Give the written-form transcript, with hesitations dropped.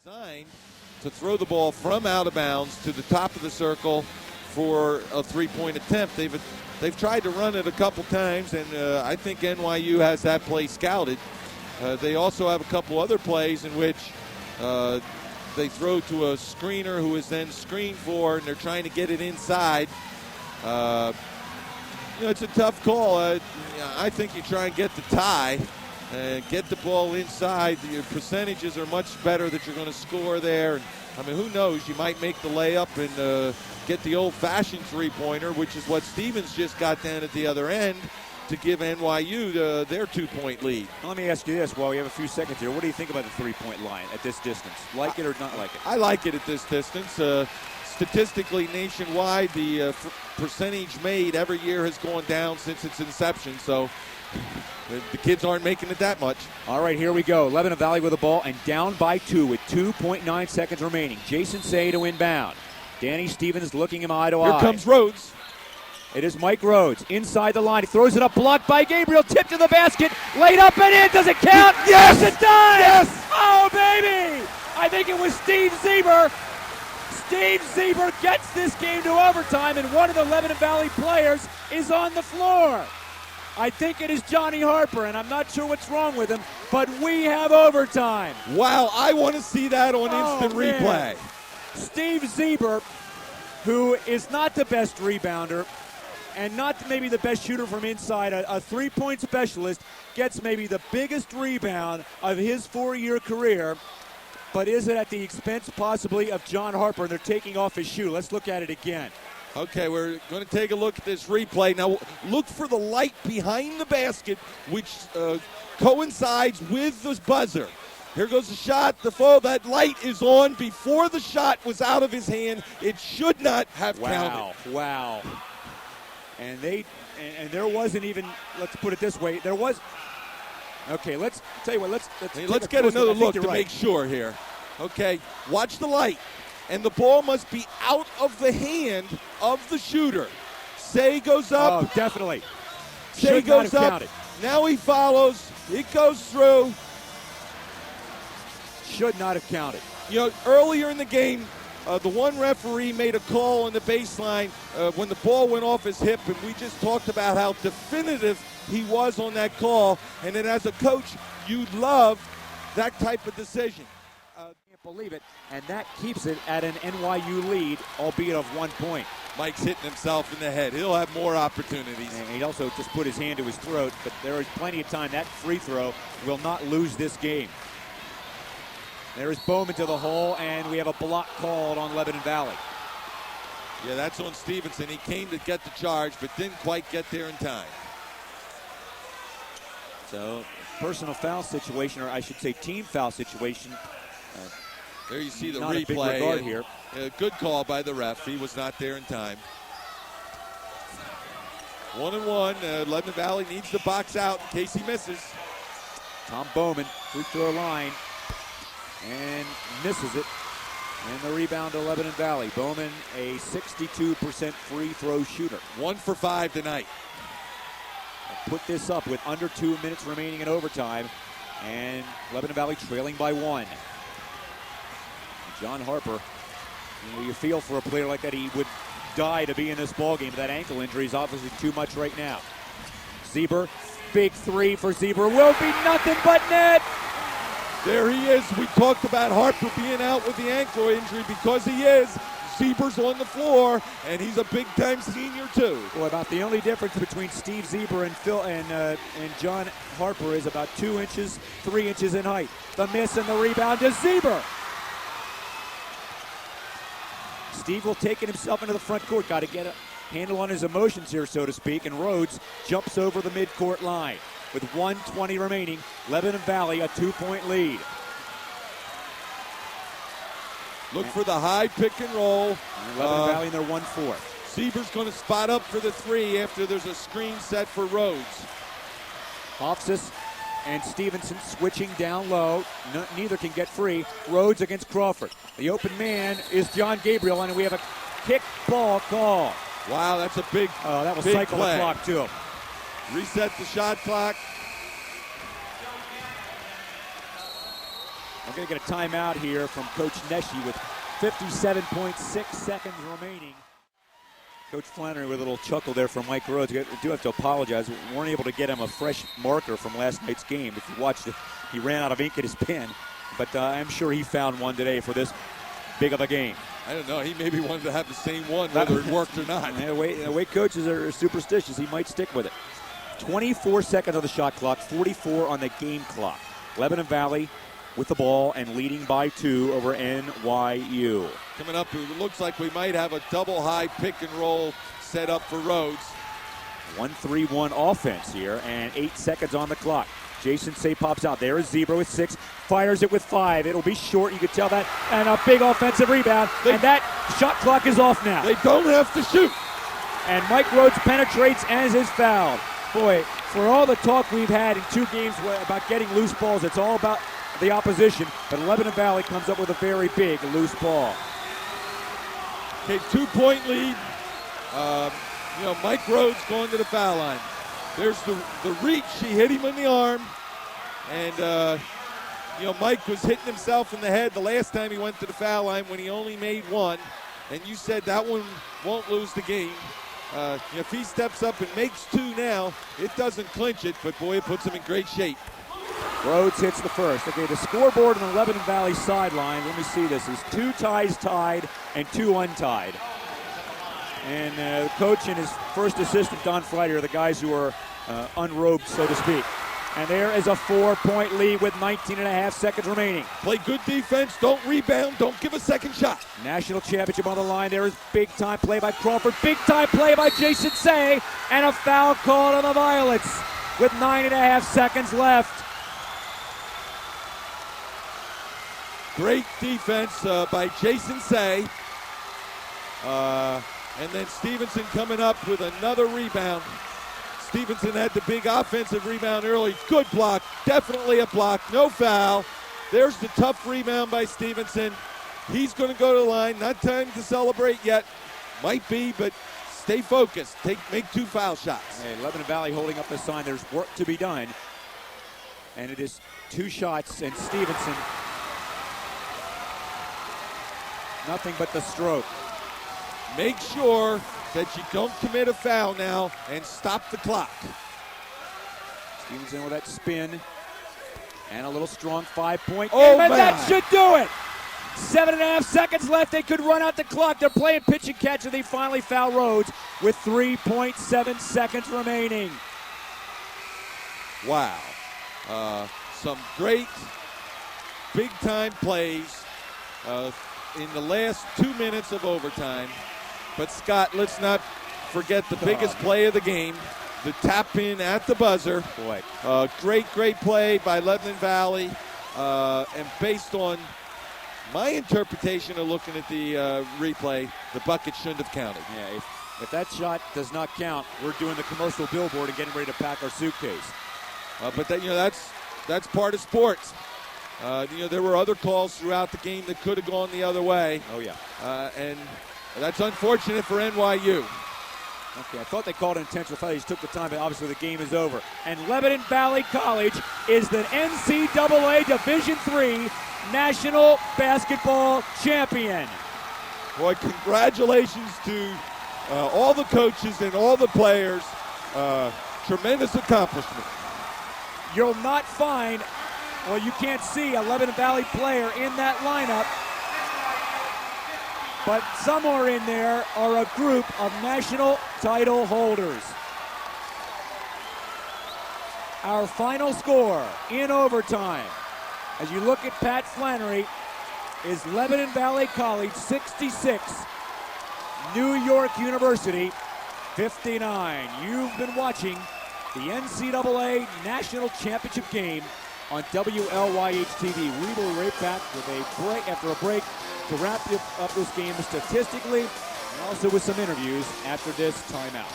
designed to throw the ball from out of bounds to the top of the circle for a three-point attempt. They've tried to run it a couple times, and I think NYU has that play scouted. They also have a couple other plays in which they throw to a screener who is then screened for, and they're trying to get it inside. It's a tough call. I think you try and get the tie. Get the ball inside. Your percentages are much better that you're going to score there. And, I mean, who knows? You might make the layup and get the old-fashioned three-pointer, which is what Stevens just got down at the other end to give NYU their two-point lead. Let me ask you this while we have a few seconds here. What do you think about the three-point line at this distance? Like it or not like it? I like it at this distance. Statistically, nationwide, the percentage made every year has gone down since its inception. So the kids aren't making it that much. All right, here we go. Lebanon Valley with the ball and down by 2 with 2.9 seconds remaining. Jason Say to inbound. Danny Stevens looking him eye to eye. Here comes Rhoades. It is Mike Rhoades inside the line. He throws it up, blocked by Gabriel. Tipped to the basket. Laid up and in. Does it count? Yes! It does! Yes! Oh, baby! I think it was Steve Zieber. Steve Zieber gets this game to overtime, and one of the Lebanon Valley players is on the floor. I think it is Johnny Harper, and I'm not sure what's wrong with him, but we have overtime. Wow, I want to see that on instant replay. Steve Zieber, who is not the best rebounder and not maybe the best shooter from inside, a three-point specialist, gets maybe the biggest rebound of his 4-year career, but is it at the expense possibly of John Harper, and they're taking off his shoe. Let's look at it again. Okay, we're going to take a look at this replay. Now, look for the light behind the basket, which coincides with the buzzer. Here goes the shot. That light is on before the shot was out of his hand. It should not have counted. Wow. And there wasn't even, let's put it this way, there was. Okay, let's tell you what, let's get another look to make sure here. Okay, watch the light. And the ball must be out of the hand of the shooter. Say goes up. Oh, definitely. Say goes up. Counted. Now he follows. It goes through. Should not have counted. Earlier in the game, the one referee made a call on the baseline when the ball went off his hip, and we just talked about how definitive he was on that call. And then as a coach, you'd love that type of decision. Can't believe it, and that keeps it at an NYU lead, albeit of 1 point. Mike's hitting himself in the head. He'll have more opportunities. And he also just put his hand to his throat, but there is plenty of time. That free throw will not lose this game. There is Bowman to the hole, and we have a block called on Lebanon Valley. Yeah, that's on Stevenson. He came to get the charge, but didn't quite get there in time. So, personal foul situation, or I should say team foul situation. There you see the not replay. A big regard here. Good call by the ref. He was not there in time. 1-1. Lebanon Valley needs to box out in case he misses. Tom Bowman, free throw line, and misses it. And the rebound to Lebanon Valley. Bowman, a 62% free throw shooter. 1 for 5 tonight. Put this up with under 2 minutes remaining in overtime. And Lebanon Valley trailing by 1. John Harper, you feel for a player like that, he would die to be in this ballgame. That ankle injury is obviously too much right now. Zieber, big three for Zieber, will be nothing but net. There he is. We talked about Harper being out with the ankle injury because he is. Zieber's on the floor, and he's a big-time senior, too. Well, about the only difference between Steve Zieber and John Harper is about 2 inches, 3 inches in height. The miss and the rebound to Zieber. Steve will take it himself into the front court. Got to get a handle on his emotions here, so to speak, and Rhoades jumps over the midcourt line. With 1:20 remaining, Lebanon Valley a 2-point lead. Look for the high pick and roll. Lebanon Valley in their 1-4. Zieber's going to spot up for the three after there's a screen set for Rhoades. Hofstas and Stevenson switching down low. Neither can get free. Rhoades against Crawford. The open man is John Gabriel, and we have a kick ball call. Wow, that's a big that will big cycle play. the clock, too. Reset the shot clock. I'm going to get a timeout here from Coach Neshi with 57.6 seconds remaining. Coach Flannery with a little chuckle there from Mike Rhoades. I do have to apologize. We weren't able to get him a fresh marker from last night's game. If you watched it, he ran out of ink in his pen. But I'm sure he found one today for this big of a game. I don't know. He maybe wanted to have the same one, whether it worked or not. The way coaches are superstitious, he might stick with it. 24 seconds on the shot clock, 44 on the game clock. Lebanon Valley with the ball and leading by 2 over NYU. Coming up, it looks like we might have a double high pick and roll set up for Rhoades. 1-3-1 offense here, and 8 seconds on the clock. Jason Say pops out. There is Zebra with 6, fires it with 5. It'll be short, you can tell that, and a big offensive rebound, and that shot clock is off now. They don't have to shoot. And Mike Rhoades penetrates and is fouled. Boy, for all the talk we've had in 2 games about getting loose balls, it's all about the opposition, but Lebanon Valley comes up with a very big loose ball. Okay, 2-point lead. Mike Rhoades going to the foul line. There's the reach. He hit him in the arm. And, Mike was hitting himself in the head the last time he went to the foul line when he only made 1. And you said that one won't lose the game. If he steps up and makes 2 now, it doesn't clinch it, but boy, it puts him in great shape. Rhoades hits the first. Okay, the scoreboard on the Lebanon Valley sideline, let me see this, is 2 ties tied and 2 untied. And the coach and his first assistant, Don Friday, are the guys who are unrobed, so to speak. And there is a 4-point lead with 19.5 seconds remaining. Play good defense, don't rebound, don't give a second shot. National championship on the line. There is big-time play by Crawford, big-time play by Jason Say, and a foul called on the Violets with 9.5 seconds left. Great defense by Jason Say. And then Stevenson coming up with another rebound. Stevenson had the big offensive rebound early. Good block, definitely a block, no foul. There's the tough rebound by Stevenson. He's going to go to the line. Not time to celebrate yet. Might be, but stay focused. Make 2 foul shots. Hey, Lebanon Valley holding up the sign. There's work to be done. And it is 2 shots, and Stevenson, nothing but the stroke. Make sure that you don't commit a foul now and stop the clock. Stevenson with that spin and a little strong 5-point game, and that should do it. 7.5 seconds left. They could run out the clock. They're playing pitch and catch, and they finally foul Rhoades with 3.7 seconds remaining. Wow. Some great big-time plays in the last 2 minutes of overtime. But, Scott, let's not forget the biggest play of the game, the tap-in at the buzzer. Boy. Great play by Lebanon Valley. And based on my interpretation of looking at the replay, the bucket shouldn't have counted. Yeah, if that shot does not count, we're doing the commercial billboard and getting ready to pack our suitcase. But that's part of sports. There were other calls throughout the game that could have gone the other way. Oh, yeah. And that's unfortunate for NYU. Okay, I thought they called it intentional foul. They just took the time, but obviously the game is over. And Lebanon Valley College is the NCAA Division III National Basketball Champion. Boy, congratulations to all the coaches and all the players. Tremendous accomplishment. You'll not find, well, you can't see a Lebanon Valley player in that lineup, but somewhere in there are a group of national title holders. Our final score in overtime, as you look at Pat Flannery, is Lebanon Valley College 66, New York University 59. You've been watching the NCAA National Championship game on WLYH TV. We will be right back with a break after a break to wrap up this game statistically and also with some interviews after this timeout.